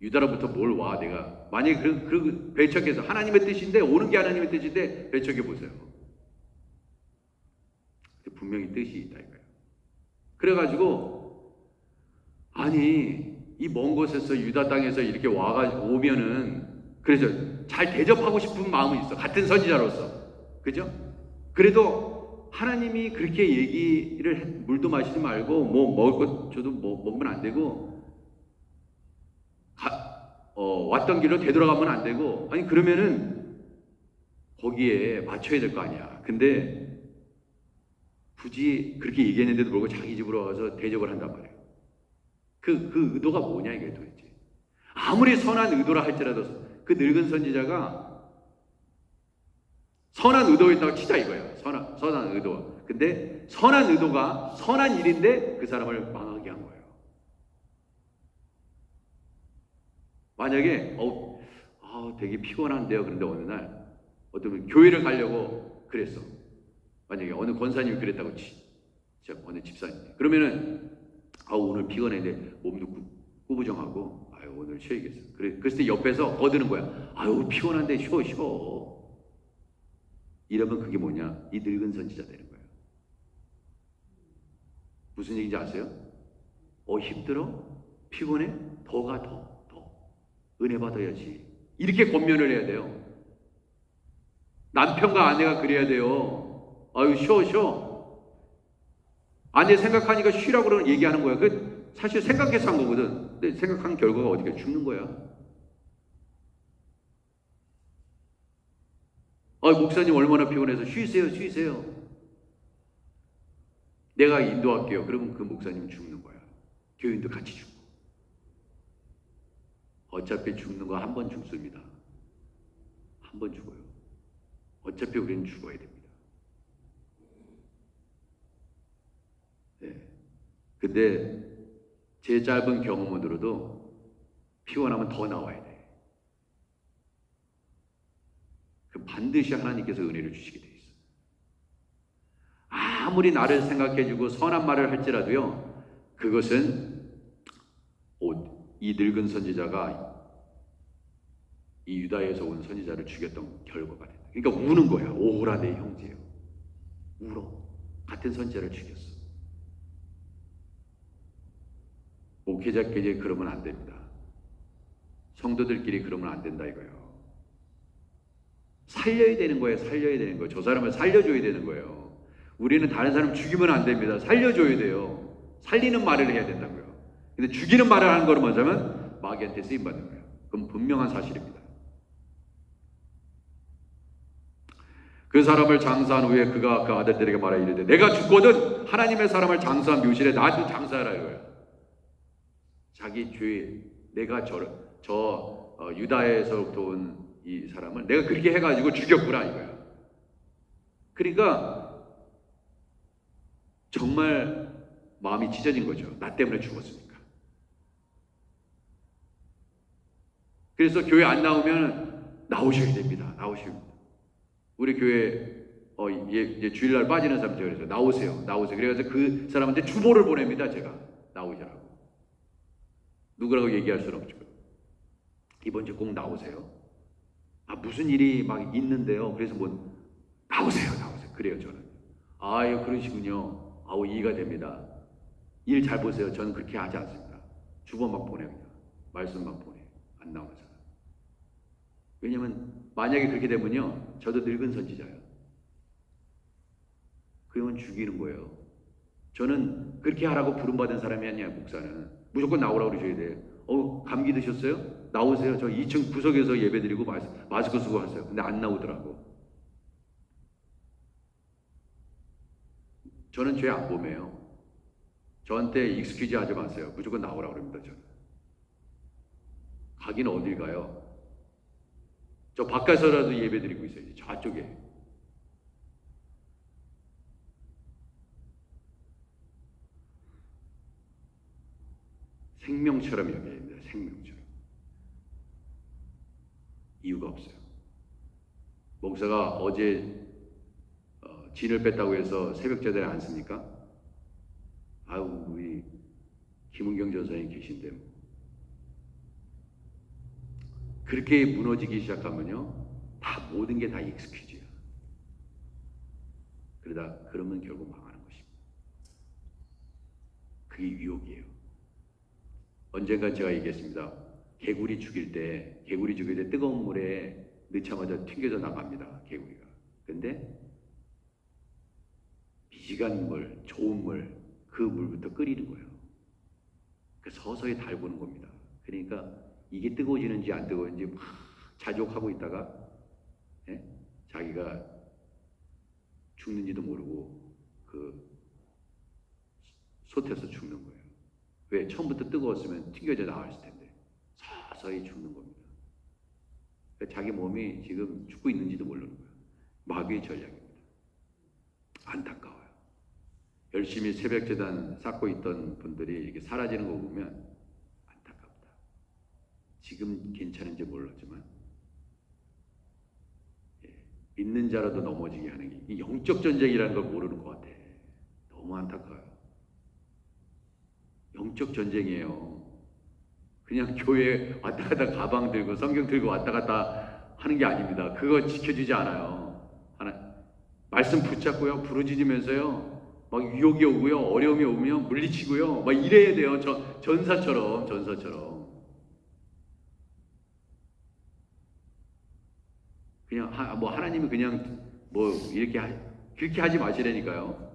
유다로부터 뭘 와 내가. 만약에 그 배척해서 하나님의 뜻인데 오는 게 하나님의 뜻인데 배척해 보세요. 분명히 뜻이 있다 이거예요. 그래가지고 아니 이 먼 곳에서 유다 땅에서 이렇게 오면은 그래서 잘 대접하고 싶은 마음은 있어. 같은 선지자로서. 그죠? 그래도 하나님이 그렇게 얘기를 물도 마시지 말고 뭐 먹을 것 줘도 뭐 먹으면 안 되고 왔던 길로 되돌아가면 안 되고 아니 그러면은 거기에 맞춰야 될 거 아니야. 근데 굳이 그렇게 얘기했는데도 불구하고 자기 집으로 와서 대접을 한단 말이에요. 그 의도가 뭐냐 이게 도대체. 아무리 선한 의도라 할지라도 그 늙은 선지자가 선한 의도였다고 치자 이거야. 선한 의도. 근데 선한 의도가 선한 일인데 그 사람을 망하게 한 거예요. 만약에 되게 피곤한데요. 그런데 어느 날 어떤 분 교회를 가려고 그랬어. 만약에 어느 권사님이 그랬다고 진짜 어느 집사님. 그러면은 오늘 피곤했는데 몸도 꾸부정하고 오늘 쉬어야겠어. 그랬을 때 옆에서 거드는 거야. 피곤한데 쉬어. 이러면 그게 뭐냐? 이 늙은 선지자 되는 거예요. 무슨 얘기인지 아세요? 힘들어? 피곤해? 더 은혜 받아야지. 이렇게 권면을 해야 돼요. 남편과 아내가 그래야 돼요. 쉬어. 아내 생각하니까 쉬라고 그러는 얘기하는 거야. 그 사실 생각해서 한 거거든. 근데 생각한 결과가 어떻게 죽는 거야. 목사님 얼마나 피곤해서 쉬세요. 내가 인도할게요. 그러면 그 목사님 죽는 거야. 교인도 같이 죽고. 어차피 죽는 거 한 번 죽습니다. 한 번 죽어요. 어차피 우리는 죽어야 됩니다. 네. 근데 제 짧은 경험으로도 피곤하면 더 나와야 돼. 반드시 하나님께서 은혜를 주시게 돼 있어. 아무리 나를 생각해주고 선한 말을 할지라도요, 그것은 이 늙은 선지자가 이 유다에서 온 선지자를 죽였던 결과가 된다. 그러니까 우는 거야. 오호라 내 형제요. 울어. 같은 선지자를 죽였어. 목회자끼리 그러면 안 됩니다. 성도들끼리 그러면 안 된다 이거예요. 살려야 되는 거예요. 저 사람을 살려줘야 되는 거예요. 우리는 다른 사람 죽이면 안 됩니다. 살려줘야 돼요. 살리는 말을 해야 된다고요. 근데 죽이는 말을 하는 거는 뭐냐면 마귀한테 쓰임받는 거예요. 그건 분명한 사실입니다. 그 사람을 장사한 후에 그가 그 아들들에게 말하 이르되 내가 죽거든 하나님의 사람을 장사한 묘실에 나도 장사하라 이거예요. 자기 죄 내가 유다에서부터 온 이 사람을 내가 그렇게 해가지고 죽였구나 이거야. 그러니까 정말 마음이 찢어진 거죠. 나 때문에 죽었으니까. 그래서 교회 안 나오면 나오셔야 됩니다. 우리 교회 이제 주일날 빠지는 사람들 그래서 나오세요. 그래서 그 사람한테 주보를 보냅니다. 제가 나오시라고. 누구라고 얘기할 수는 없죠. 이번 주 꼭 나오세요. 무슨 일이 막 있는데요. 그래서 나오세요. 그래요 저는. 그러시군요. 이해가 됩니다. 일 잘 보세요. 저는 그렇게 하지 않습니다. 주보만 보내요. 말씀만 보내. 안 나오잖아. 왜냐면 만약에 그렇게 되면요. 저도 늙은 선지자예요. 그러면 죽이는 거예요. 저는 그렇게 하라고 부름받은 사람이 아니야. 목사는. 무조건 나오라고 그러셔야 돼요. 감기 드셨어요? 나오세요. 저 2층 구석에서 예배드리고 마스크 쓰고 하세요. 근데 안 나오더라고. 저는 죄 안 범해요. 저한테 익스큐즈 하지 마세요. 무조건 나오라고 그럽니다. 저는. 가기는 어딜 가요? 저 바깥에서라도 예배드리고 있어요. 저쪽에. 생명처럼 여겨야 됩니다. 생명처럼. 이유가 없어요. 목사가 어제 진을 뺐다고 해서 새벽 제단에 안 씁니까? 우리 김은경 전사님 계신데 그렇게 무너지기 시작하면요, 다 모든 게 다 익스큐즈야. 그러면 결국 망하는 것입니다. 그게 유혹이에요. 언젠가 제가 얘기했습니다. 개구리 죽일 때 뜨거운 물에 넣자마자 튕겨져 나갑니다. 개구리가. 근데 미지간 물, 좋은 물, 그 물부터 끓이는 거예요. 서서히 달구는 겁니다. 그러니까 이게 뜨거워지는지 안 뜨거워지는지 막 자족하고 있다가 자기가 죽는지도 모르고 그 솥에서 죽는 거예요. 왜? 처음부터 뜨거웠으면 튕겨져 나왔을 텐데 서서히 죽는 겁니다. 자기 몸이 지금 죽고 있는지도 모르는 거예요. 마귀의 전략입니다. 안타까워요. 열심히 새벽재단 쌓고 있던 분들이 이렇게 사라지는 거 보면 안타깝다. 지금 괜찮은지 몰랐지만 믿는 자라도 넘어지게 하는 게 이 영적 전쟁이라는 걸 모르는 것 같아. 너무 안타까워요. 영적 전쟁이에요. 그냥 교회 왔다 갔다 가방 들고 성경 들고 왔다 갔다 하는 게 아닙니다. 그거 지켜주지 않아요. 말씀 붙잡고요, 부르짖으면서요, 막 유혹이 오고요, 어려움이 오면 물리치고요, 막 이래야 돼요. 전사처럼. 그냥 하나님이 그냥 그렇게 하지 마시라니까요.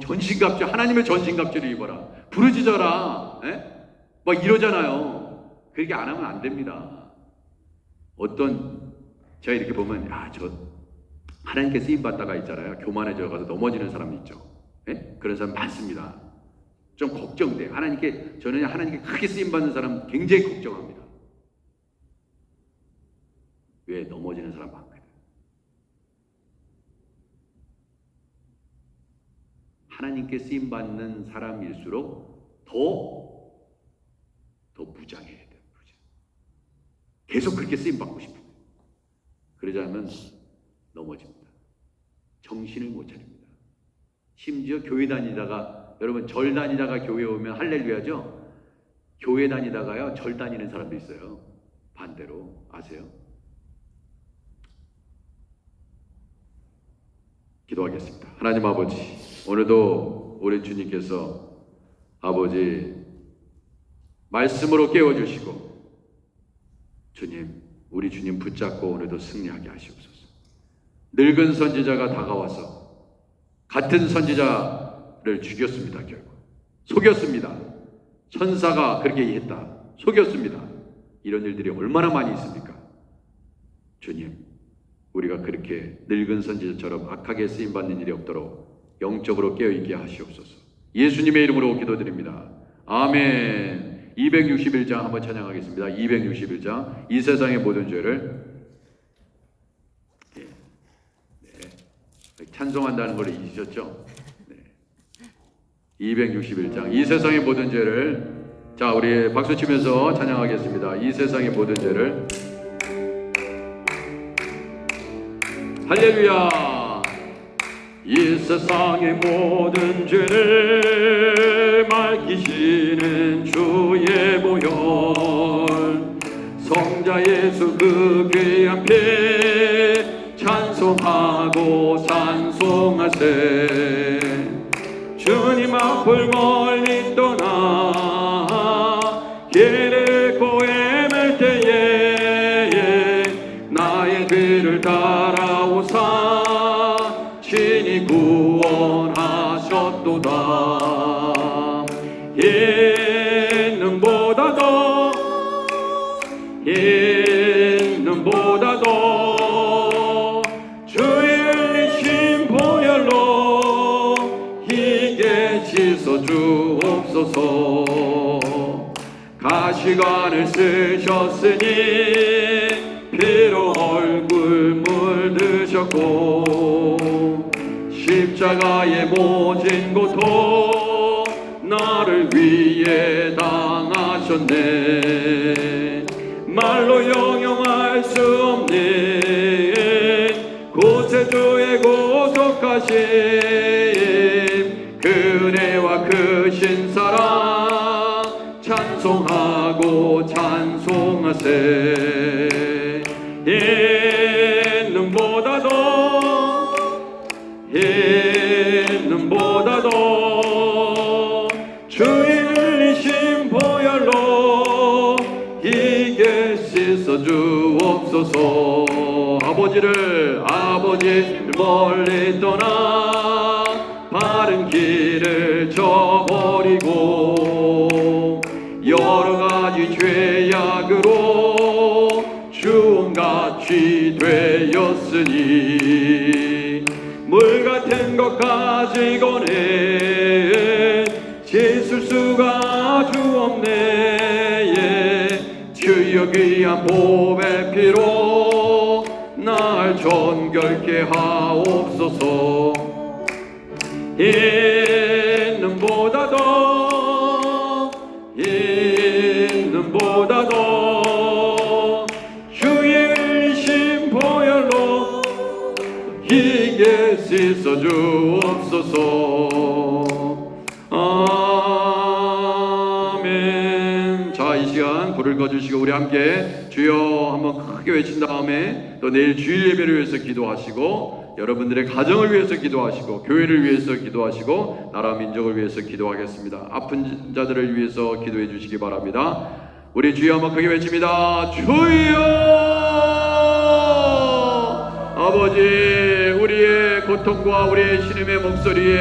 전신갑주, 하나님의 전신갑주를 입어라, 부르짖어라, 막 이러잖아요. 그렇게 안 하면 안 됩니다. 제가 이렇게 보면, 하나님께 쓰임 받다가 있잖아요. 교만해져 가서 넘어지는 사람이 있죠. 그런 사람 많습니다. 좀 걱정돼. 저는 하나님께 크게 쓰임 받는 사람 굉장히 걱정합니다. 왜? 넘어지는 사람 많거든. 하나님께 쓰임 받는 사람일수록 더 무장해야 돼요. 계속 그렇게 쓰임 받고 싶어요. 그러지 않으면 넘어집니다. 정신을 못 차립니다. 심지어 교회 다니다가, 여러분 절 다니다가 교회 오면 할렐루야죠? 교회 다니다가요 절 다니는 사람도 있어요. 반대로. 아세요? 기도하겠습니다. 하나님 아버지, 오늘도 우리 주님께서 아버지 말씀으로 깨워주시고, 주님, 우리 주님 붙잡고 오늘도 승리하게 하시옵소서. 늙은 선지자가 다가와서 같은 선지자를 죽였습니다. 결국 속였습니다. 천사가 그렇게 했다, 속였습니다. 이런 일들이 얼마나 많이 있습니까? 주님, 우리가 그렇게 늙은 선지자처럼 악하게 쓰임받는 일이 없도록 영적으로 깨어있게 하시옵소서. 예수님의 이름으로 기도드립니다. 아멘. 261장 한번 찬양하겠습니다. 261장. 이 세상의 모든 죄를 찬송한다는 걸 잊으셨죠? 261장. 이 세상의 모든 죄를, 자, 우리 박수 치면서 찬양하겠습니다. 이 세상의 모든 죄를. 할렐루야. 이 세상의 모든 죄를 밝히시는 주의 보혈, 성자 예수 그 귀한 피 찬송하고 찬송하세. 주님 앞을 멀리 떠나 길을 고행할 때에 나의 길을 따라오사 친히 구원하셨도다. 있는보다 더 주의 흘리신 보혈로 희게 씻어 주옵소서. 가시관을 쓰셨으니 피로 얼굴 물드셨고 십자가의 모진 고통 나를 위해 당하셨네. 말로 형용할 수 없는 구세주의 고속하심 그네와 크신 사랑 찬송하고 찬송하세. 보다도 주의 흘리신 보혈로 이게 씻어 주옵소서. 아버지 멀리 떠나 바른 길을 저버리고 여러가지 죄악으로 주홍같이 되었으니 물같은 것 가지고는 씻을 수가 주 없네. 주여 귀한 보배 피로 날 정결케 하옵소서. 있는 보다도 주의 흘리신 보혈로 이게 씻어 주옵소서. 아멘. 자, 이 시간 불을 꺼주시고 우리 함께 주여 한번 크게 외친 다음에 또 내일 주일 예배를 위해서 기도하시고 여러분들의 가정을 위해서 기도하시고 교회를 위해서 기도하시고 나라 민족을 위해서 기도하겠습니다. 아픈 자들을 위해서 기도해 주시기 바랍니다. 우리 주여 한번 크게 외칩니다. 주여! 아버지, 우리의 고통과 우리의 신음의 목소리에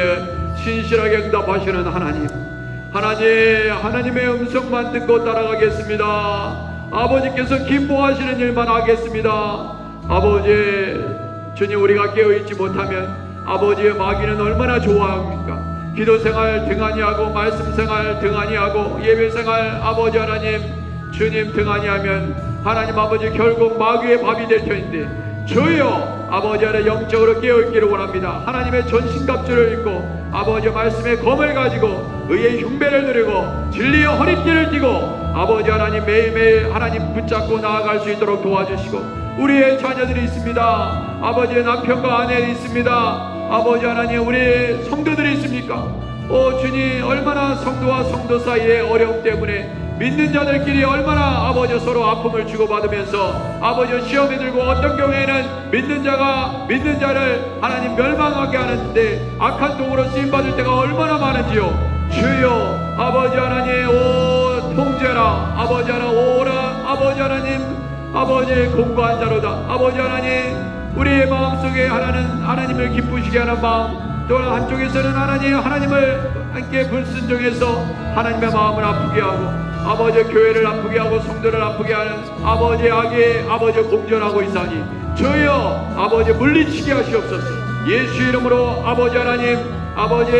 신실하게 응답하시는 하나님의 음성만 듣고 따라가겠습니다. 아버지께서 기뻐하시는 일만 하겠습니다. 아버지, 주님, 우리가 깨어있지 못하면 아버지의 마귀는 얼마나 좋아합니까? 기도생활 등한히하고 말씀생활 등한히하고 예배생활 아버지 하나님 주님 등한히하면 하나님 아버지 결국 마귀의 밥이 될 터인데 주여 아버지 안에 영적으로 깨어있기를 원합니다. 하나님의 전신갑주를 입고 아버지 말씀의 검을 가지고 의의 흉배를 누리고 진리의 허리띠를 띠고 아버지 하나님 매일매일 하나님 붙잡고 나아갈 수 있도록 도와주시고 우리의 자녀들이 있습니다. 아버지의 남편과 아내들이 있습니다. 아버지 하나님 우리 성도들이 있습니까? 주님, 얼마나 성도와 성도 사이의 어려움 때문에 믿는 자들끼리 얼마나 아버지 서로 아픔을 주고받으면서 아버지 시험에 들고 어떤 경우에는 믿는 자를 하나님 멸망하게 하는데 악한 도구로 쓰임받을 때가 얼마나 많은지요. 주여 아버지 하나님 통제라 아버지 하나님 오라 아버지 하나님 아버지 공고한 자로다. 아버지 하나님 우리의 마음속에 하나님을 기쁘시게 하는 마음, 또 한쪽에서는 하나님을 함께 불순종해서 하나님의 마음을 아프게 하고 아버지 교회를 아프게 하고 성도를 아프게 하는 아버지 악에 아버지 공존하고 있사니 주여 아버지 물리치게 하시옵소서. 예수 이름으로 아버지 하나님 아버지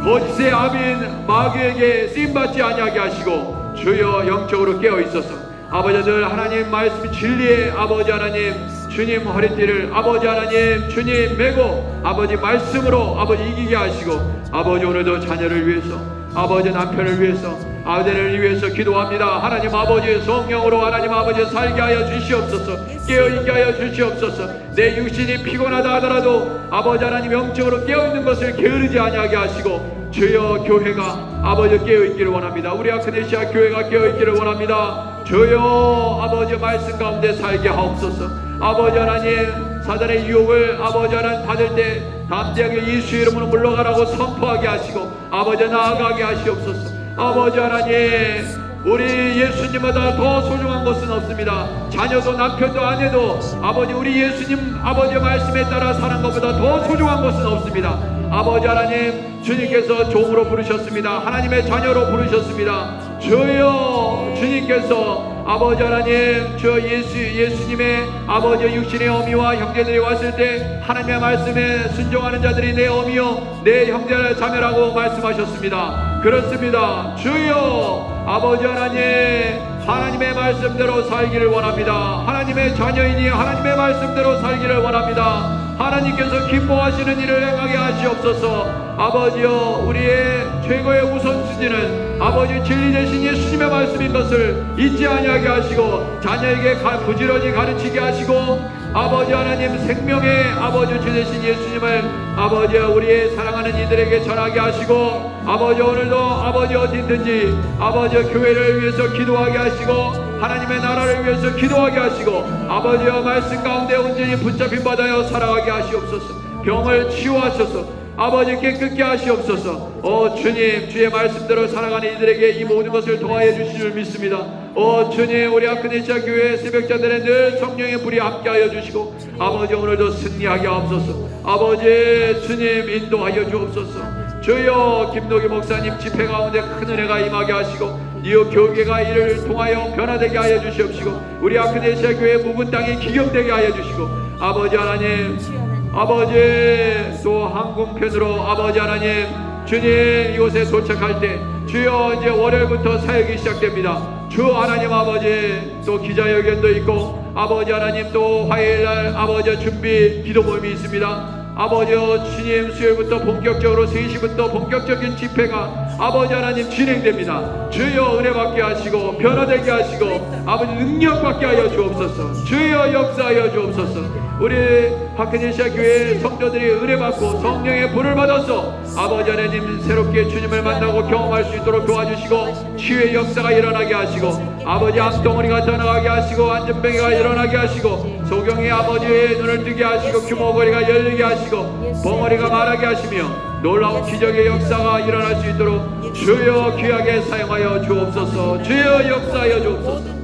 거짓의 아비인 마귀에게 쓰임받지 아니하게 하시고 주여 영적으로 깨어있어서 아버지들 하나님 말씀 진리의 아버지 하나님 주님 허리띠를 아버지 하나님 주님 메고 아버지 말씀으로 아버지 이기게 하시고 아버지 오늘도 자녀를 위해서 아버지 남편을 위해서 아들을 위해서 기도합니다. 하나님 아버지 성령으로 하나님 아버지 살게 하여 주시옵소서. 깨어있게 하여 주시옵소서. 내 육신이 피곤하다 하더라도 아버지 하나님 영적으로 깨어있는 것을 게으르지 아니하게 하시고 주여 교회가 아버지 깨어있기를 원합니다. 우리 아크네시아 교회가 깨어있기를 원합니다. 주여 아버지 말씀 가운데 살게 하옵소서. 아버지 하나님 사단의 유혹을 아버지 하나님 받을 때 담대하게 예수 이름으로 물러가라고 선포하게 하시고 아버지 나아가게 하시옵소서. 아버지 하나님 우리 예수님보다 더 소중한 것은 없습니다. 자녀도 남편도 아내도 아버지 우리 예수님 아버지 말씀에 따라 사는 것보다 더 소중한 것은 없습니다. 아버지 하나님 주님께서 종으로 부르셨습니다. 하나님의 자녀로 부르셨습니다. 주여 주님께서 아버지 하나님 저 예수님의 아버지 육신의 어미와 형제들이 왔을 때 하나님의 말씀에 순종하는 자들이 내 어미요 내 형제를 자매라고 말씀하셨습니다. 그렇습니다. 주여 아버지 하나님의 말씀대로 살기를 원합니다. 하나님의 자녀이니 하나님의 말씀대로 살기를 원합니다. 하나님께서 기뻐하시는 일을 행하게 하시옵소서. 아버지여 우리의 최고의 우선순위는 아버지 진리 되신 예수님의 말씀인 것을 잊지 아니하게 하시고 자녀에게 부지런히 가르치게 하시고 아버지 하나님 생명의 아버지 주 되신 예수님을 아버지 우리의 사랑하는 이들에게 전하게 하시고 아버지 오늘도 아버지 어디든지 아버지 교회를 위해서 기도하게 하시고 하나님의 나라를 위해서 기도하게 하시고 아버지여 말씀 가운데 온전히 붙잡힌 바다여 살아가게 하시옵소서. 병을 치유하소서. 아버지 깨끗게 하시옵소서. 주님, 주의 말씀대로 살아가는 이들에게 이 모든 것을 도와해 주실 줄 믿습니다. 주님, 우리 아크니시아 교회 새벽자들의 늘 성령의 불이 함께하여 주시고 아버지 오늘도 승리하게 하옵소서. 아버지 주님 인도하여 주옵소서. 주여, 김노기 목사님 집회 가운데 큰 은혜가 임하게 하시고 이웃 교회가 이를 통하여 변화되게 하여 주시옵시고 우리 아크니시아 교회 묵은 땅이 기경되게 하여 주시고 아버지 하나님, 아버지 또 항공편으로 아버지 하나님 주님 이곳에 도착할 때 주여 이제 월요일부터 사역이 시작됩니다. 주 하나님 아버지 또 기자회견도 있고 아버지 하나님 또 화요일날 아버지 준비 기도 모임이 있습니다. 아버지 주님 수요일부터 본격적으로 3시부터 본격적인 집회가 아버지 하나님 진행됩니다. 주여 은혜 받게 하시고 변화되게 하시고 아버지 능력 받게 하여 주옵소서. 주여 역사하여 주옵소서. 우리 하크니시아 교회 성도들이 은혜 받고 성령의 불을 받아서 아버지 하나님 새롭게 주님을 만나고 경험할 수 있도록 도와주시고 치유의 역사가 일어나게 하시고 아버지 암덩어리가 떠나가게 하시고 안전병이가 일어나게 하시고 소경의 아버지의 눈을 뜨게 하시고 규모거리가 열리게 하시고 벙어리가 말하게 하시며 놀라운 기적의 역사가 일어날 수 있도록 주여 귀하게 사용하여 주옵소서. 주여 역사하여 주옵소서.